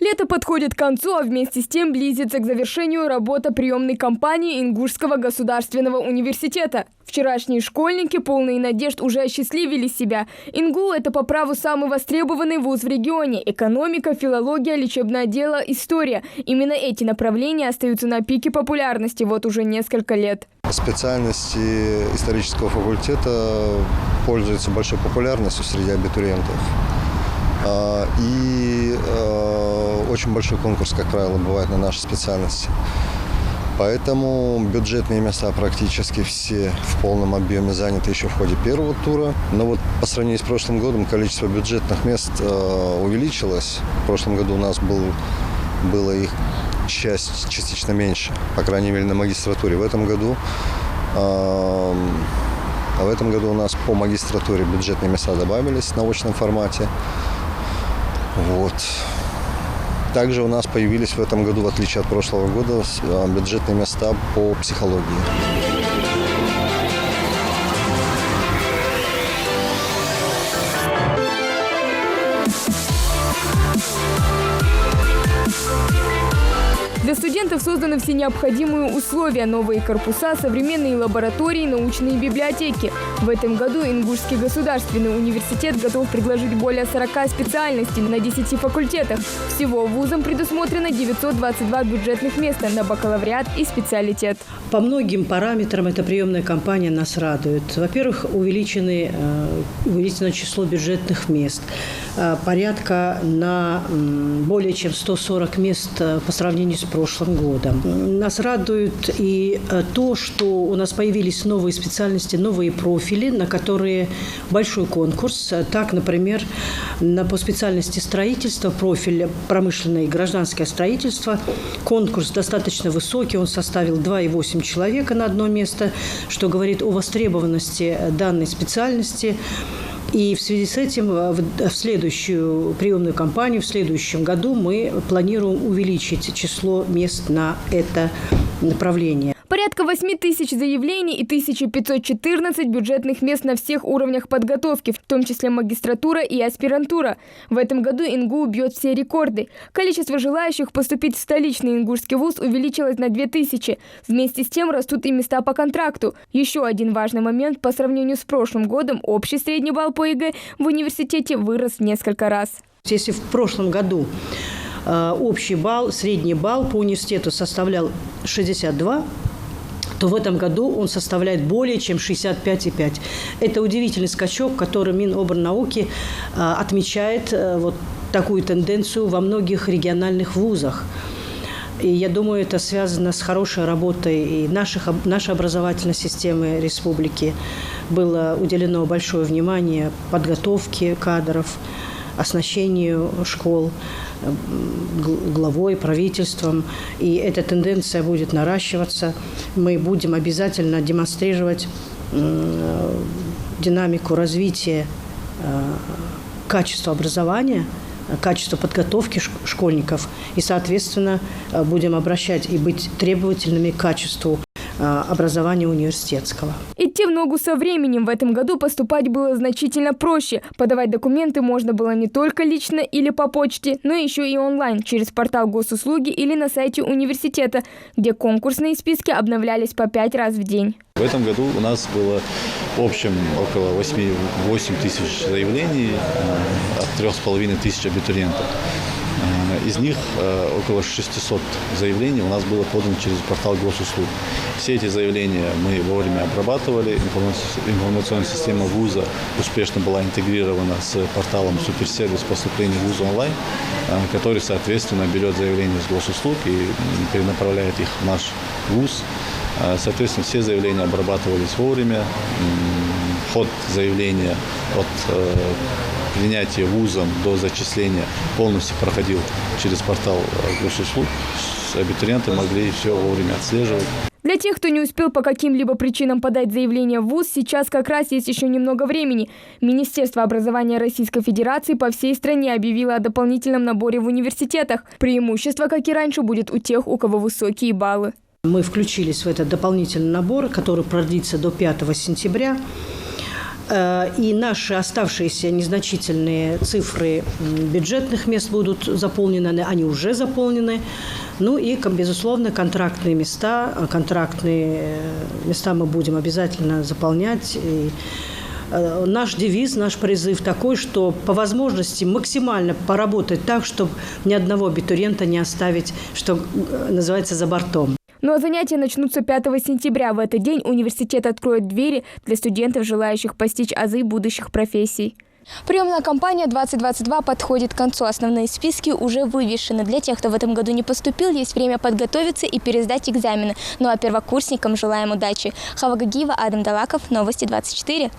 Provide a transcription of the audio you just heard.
Лето подходит к концу, а вместе с тем близится к завершению работа приемной кампании Ингушского государственного университета. Вчерашние школьники, полные надежд, уже осчастливили себя. ИНГУ – это по праву самый востребованный вуз в регионе. Экономика, филология, лечебное дело, история. Именно эти направления остаются на пике популярности вот уже несколько лет. Специальности исторического факультета пользуются большой популярностью среди абитуриентов. И очень большой конкурс, как правило, бывает на нашей специальности. Поэтому бюджетные места практически все в полном объеме заняты еще в ходе первого тура. Но вот по сравнению с прошлым годом количество бюджетных мест увеличилось. В прошлом году у нас было их частично меньше, по крайней мере на магистратуре. В этом году у нас по магистратуре бюджетные места добавились в научном формате. Вот. Также у нас появились в этом году, в отличие от прошлого года, бюджетные места по психологии. Для студентов созданы все необходимые условия: новые корпуса, современные лаборатории, научные библиотеки. В этом году Ингушский государственный университет готов предложить более 40 специальностей на 10 факультетах. Всего вузом предусмотрено 922 бюджетных места на бакалавриат и специалитет. По многим параметрам эта приемная кампания нас радует. Во-первых, увеличено число бюджетных мест. Порядка на более чем 140 мест по сравнению с прошлым годом. Нас радует и то, что у нас появились новые специальности, новые профили, на которые большой конкурс. Так, например, по специальности строительства, профиль промышленное и гражданское строительство, конкурс достаточно высокий, он составил 2,8 человека на одно место, что говорит о востребованности данной специальности. И в связи с этим в следующую приемную кампанию, в следующем году мы планируем увеличить число мест на это направление. Порядка 8 тысяч заявлений и 1514 бюджетных мест на всех уровнях подготовки, в том числе магистратура и аспирантура. В этом году ИНГУ бьет все рекорды. Количество желающих поступить в столичный ингушский вуз увеличилось на 2000. Вместе с тем растут и места по контракту. Еще один важный момент: по сравнению с прошлым годом общий средний балл по ЕГЭ в университете вырос в несколько раз. Если в прошлом году общий балл, средний балл по университету составлял 62, то в этом году он составляет более чем 65,5. Это удивительный скачок, который Миноборнауки отмечает вот такую тенденцию во многих региональных вузах. И я думаю, это связано с хорошей работой и нашей образовательной системы республики. Было уделено большое внимание подготовке кадров, оснащению школ главой, правительством. И эта тенденция будет наращиваться. Мы будем обязательно демонстрировать динамику развития качества образования, качество подготовки школьников. И, соответственно, будем обращать и быть требовательными к качеству образования университетского. Идти в ногу со временем. В этом году поступать было значительно проще. Подавать документы можно было не только лично или по почте, но еще и онлайн, через портал госуслуги или на сайте университета, где конкурсные списки обновлялись по 5 раз в день. В этом году у нас было в общем около 8 тысяч заявлений от 3500 абитуриентов. Из них около 600 заявлений у нас было подано через портал госуслуг. Все эти заявления мы вовремя обрабатывали. Информационная система вуза успешно была интегрирована с порталом суперсервис поступления в вуз онлайн, который, соответственно, берет заявления с госуслуг и перенаправляет их в наш вуз. Соответственно, все заявления обрабатывались вовремя. Ход заявления от принятия вузом до зачисления полностью проходил через портал госуслуг. Абитуриенты могли все вовремя отслеживать. Для тех, кто не успел по каким-либо причинам подать заявление в вуз, сейчас как раз есть еще немного времени. Министерство образования Российской Федерации по всей стране объявило о дополнительном наборе в университетах. Преимущество, как и раньше, будет у тех, у кого высокие баллы. Мы включились в этот дополнительный набор, который продлится до 5 сентября. и наши оставшиеся незначительные цифры бюджетных мест будут заполнены, они уже заполнены. Ну и, безусловно, контрактные места мы будем обязательно заполнять. И наш девиз, наш призыв такой, что по возможности максимально поработать так, чтобы ни одного абитуриента не оставить, что называется, за бортом. Ну а занятия начнутся 5 сентября. В этот день университет откроет двери для студентов, желающих постичь азы будущих профессий. Приемная кампания 2022 подходит к концу. Основные списки уже вывешены. Для тех, кто в этом году не поступил, есть время подготовиться и пересдать экзамены. Ну а первокурсникам желаем удачи. Хава Гагиева, Адам Далаков, Новости 24.